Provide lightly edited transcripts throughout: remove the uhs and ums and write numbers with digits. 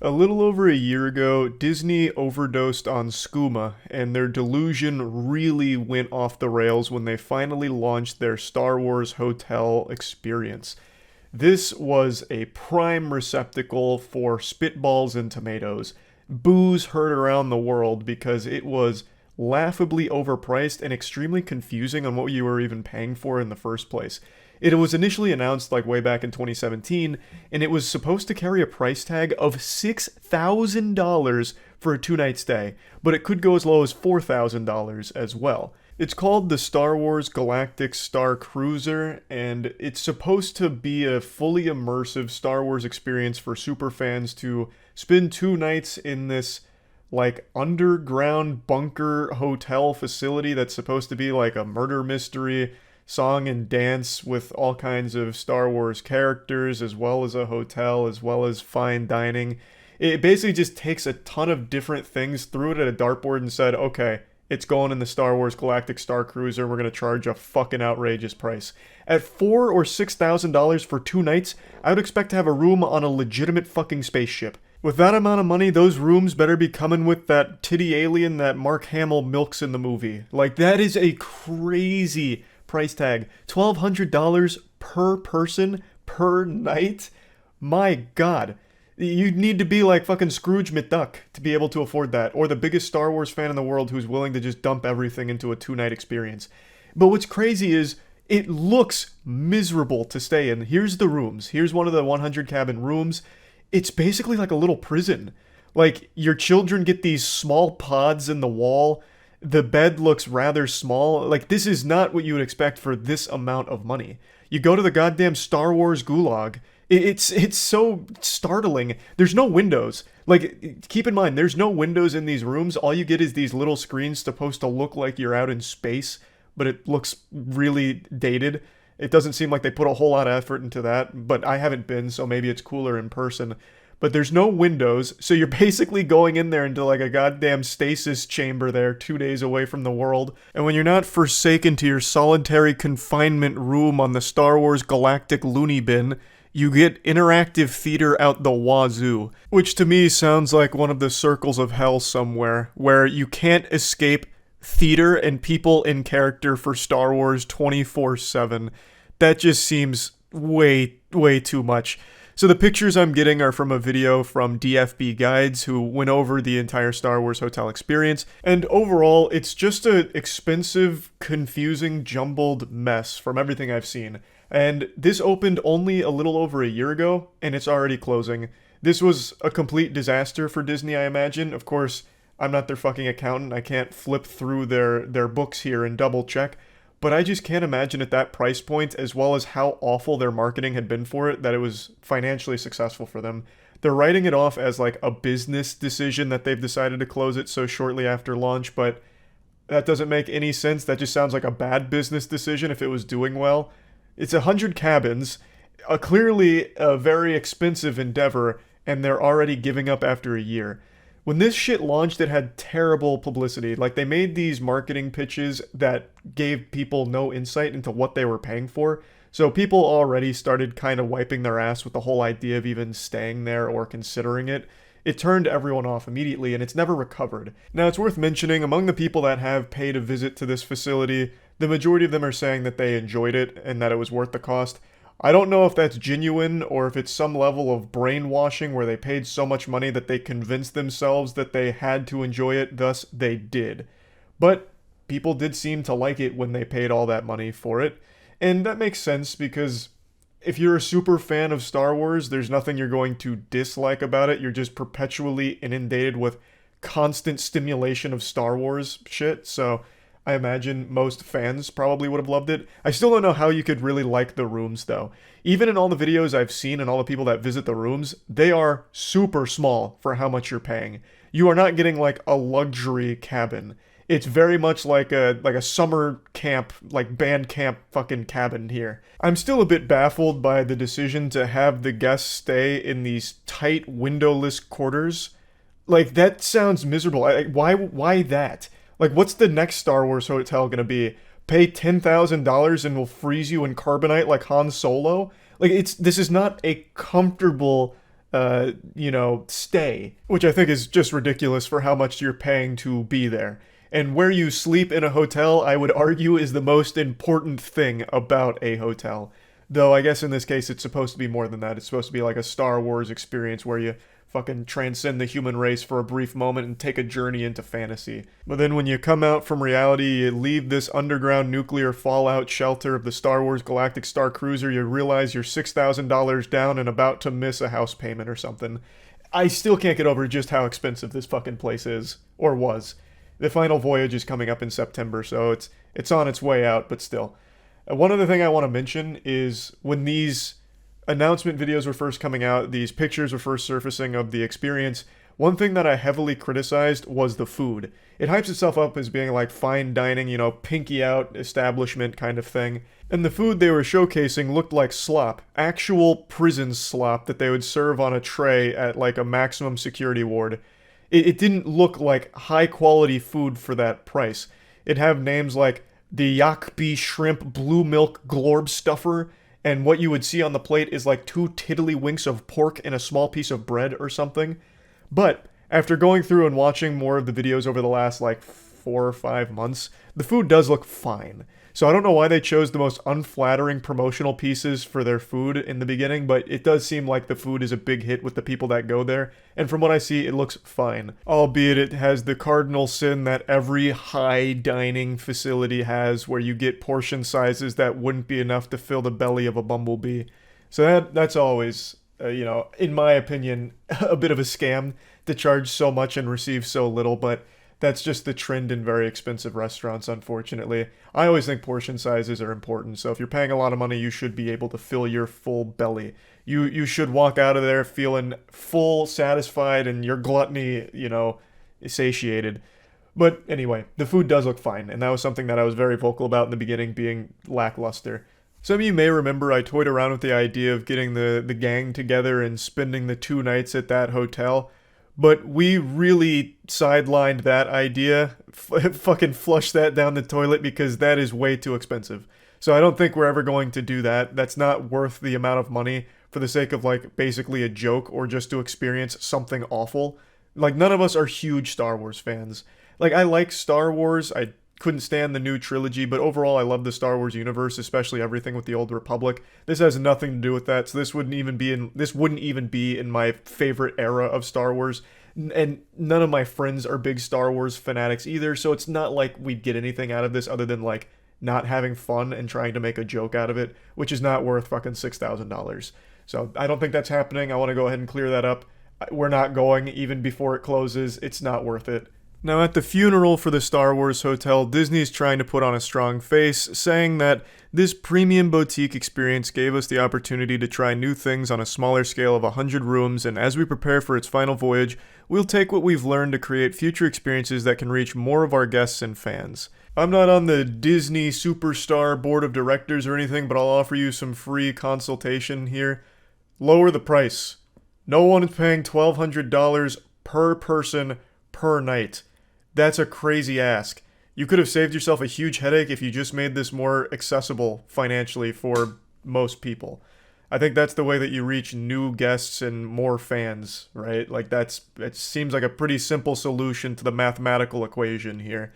A little over a year ago, Disney overdosed on skooma, and their delusion really went off the rails when they finally launched their Star Wars Hotel experience. This was a prime receptacle for spitballs and tomatoes. Boos heard around the world because it was laughably overpriced and extremely confusing on what you were even paying for in the first place. It was initially announced like way back in 2017, and it was supposed to carry a price tag of $6,000 for a 2 night stay, but it could go as low as $4,000 as well. It's called the Star Wars Galactic Star Cruiser, and it's supposed to be a fully immersive Star Wars experience for superfans to spend 2 nights in this like underground bunker hotel facility that's supposed to be like a murder mystery song and dance with all kinds of Star Wars characters, as well as a hotel, as well as fine dining. It basically just takes a ton of different things, threw it at a dartboard, and said, okay, it's going in the Star Wars Galactic Star Cruiser. We're going to charge a fucking outrageous price. At $4,000 or $6,000 for 2 nights, I would expect to have a room on a legitimate fucking spaceship. With that amount of money, those rooms better be coming with that titty alien that Mark Hamill milks in the movie. Like, that is a crazy price tag. $1,200 per person per night? My god. You'd need to be like fucking Scrooge McDuck to be able to afford that, or the biggest Star Wars fan in the world who's willing to just dump everything into a 2 night experience. But what's crazy is it looks miserable to stay in. Here's the rooms. Here's one of the 100 cabin rooms. It's basically like a little prison. Like, your children get these small pods in the wall. The bed looks rather small. Like, this is not what you would expect for this amount of money. You go to the goddamn Star Wars gulag. It's so startling. There's no windows. Like, keep in mind, there's no windows in these rooms. All you get is these little screens supposed to look like you're out in space, but it looks really dated. It doesn't seem like they put a whole lot of effort into that, but I haven't been, so maybe it's cooler in person. But there's no windows, so you're basically going in there into like a goddamn stasis chamber there, 2 days away from the world. And when you're not forsaken to your solitary confinement room on the Star Wars Galactic Loony Bin, you get interactive theater out the wazoo, which to me sounds like one of the circles of hell somewhere, where you can't escape theater and people in character for Star Wars 24/7. That just seems way too much. So the pictures I'm getting are from a video from DFB Guides, who went over the entire Star Wars hotel experience, and overall it's just a expensive, confusing, jumbled mess from everything I've seen. And this opened only a little over a year ago, and it's already closing. This was a complete disaster for Disney, I imagine. Of course, I'm not their fucking accountant. I can't flip through their books here and double check. But I just can't imagine at that price point, as well as how awful their marketing had been for it, that it was financially successful for them. They're writing it off as like a business decision that they've decided to close it so shortly after launch, but that doesn't make any sense. That just sounds like a bad business decision if it was doing well. It's 100 cabins, clearly a very expensive endeavor, and they're already giving up after a year. When this shit launched, it had terrible publicity. Like, they made these marketing pitches that gave people no insight into what they were paying for. So people already started kind of wiping their ass with the whole idea of even staying there or considering it. It turned everyone off immediately, and it's never recovered. Now, it's worth mentioning, among the people that have paid a visit to this facility, the majority of them are saying that they enjoyed it and that it was worth the cost. I don't know if that's genuine or if it's some level of brainwashing where they paid so much money that they convinced themselves that they had to enjoy it, thus they did. But people did seem to like it when they paid all that money for it. And that makes sense because if you're a super fan of Star Wars, there's nothing you're going to dislike about it. You're just perpetually inundated with constant stimulation of Star Wars shit, so I imagine most fans probably would have loved it. I still don't know how you could really like the rooms, though. Even in all the videos I've seen and all the people that visit the rooms, they are super small for how much you're paying. You are not getting like a luxury cabin. It's very much like a summer camp, like band camp fucking cabin here. I'm still a bit baffled by the decision to have the guests stay in these tight windowless quarters. Like, that sounds miserable. Why that? Like, what's the next Star Wars hotel gonna be? Pay $10,000 and we'll freeze you in carbonite like Han Solo? Like, this is not a comfortable stay, which I think is just ridiculous for how much you're paying to be there. And where you sleep in a hotel, I would argue, is the most important thing about a hotel. Though I guess in this case it's supposed to be more than that. It's supposed to be like a Star Wars experience where you fucking transcend the human race for a brief moment and take a journey into fantasy. But then when you come out from reality, you leave this underground nuclear fallout shelter of the Star Wars Galactic Star Cruiser, you realize you're $6,000 down and about to miss a house payment or something. I still can't get over just how expensive this fucking place is, or was. The final voyage is coming up in September, so it's on its way out, but still. One other thing I want to mention is when these announcement videos were first coming out, these pictures were first surfacing of the experience, one thing that I heavily criticized was the food. It hypes itself up as being like fine dining, pinky out establishment kind of thing. And the food they were showcasing looked like slop. Actual prison slop that they would serve on a tray at like a maximum security ward. It didn't look like high quality food for that price. It'd have names like the Yakbi Shrimp Blue Milk Glorb Stuffer, and what you would see on the plate is like 2 tiddlywinks of pork and a small piece of bread or something. But after going through and watching more of the videos over the last like 4 or 5 months, the food does look fine. So I don't know why they chose the most unflattering promotional pieces for their food in the beginning, but it does seem like the food is a big hit with the people that go there, and from what I see, it looks fine. Albeit it has the cardinal sin that every high dining facility has, where you get portion sizes that wouldn't be enough to fill the belly of a bumblebee. So that's always, in my opinion, a bit of a scam to charge so much and receive so little, but that's just the trend in very expensive restaurants, unfortunately. I always think portion sizes are important, so if you're paying a lot of money, you should be able to fill your full belly. You should walk out of there feeling full, satisfied, and your gluttony, satiated. But anyway, the food does look fine, and that was something that I was very vocal about in the beginning, being lackluster. Some of you may remember I toyed around with the idea of getting the gang together and spending the 2 nights at that hotel. But we really sidelined that idea, fucking flushed that down the toilet because that is way too expensive. So I don't think we're ever going to do that. That's not worth the amount of money for the sake of like basically a joke or just to experience something awful. Like none of us are huge Star Wars fans. Like I like Star Wars. I couldn't stand the new trilogy, but overall I love the Star Wars universe, especially everything with the Old Republic. This has nothing to do with that, so this wouldn't even be in my favorite era of Star Wars. And none of my friends are big Star Wars fanatics either, so it's not like we'd get anything out of this other than like not having fun and trying to make a joke out of it, which is not worth fucking $6,000. So I don't think that's happening. I want to go ahead and clear that up. We're not going even before it closes. It's not worth it. Now, at the funeral for the Star Wars Hotel, Disney's trying to put on a strong face, saying that this premium boutique experience gave us the opportunity to try new things on a smaller scale of 100 rooms, and as we prepare for its final voyage, we'll take what we've learned to create future experiences that can reach more of our guests and fans. I'm not on the Disney Superstar Board of Directors or anything, but I'll offer you some free consultation here. Lower the price. No one is paying $1,200 per person per night. That's a crazy ask. You could have saved yourself a huge headache if you just made this more accessible financially for most people. I think that's the way that you reach new guests and more fans, right? Like it seems like a pretty simple solution to the mathematical equation here.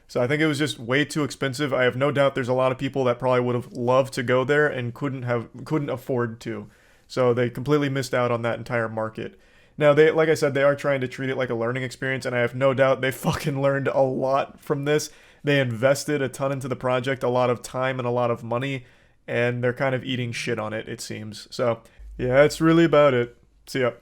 So I think it was just way too expensive. I have no doubt there's a lot of people that probably would have loved to go there and couldn't afford to. So they completely missed out on that entire market. Now, like I said, they are trying to treat it like a learning experience, and I have no doubt they fucking learned a lot from this. They invested a ton into the project, a lot of time and a lot of money, and they're kind of eating shit on it, it seems. So, yeah, that's really about it. See ya.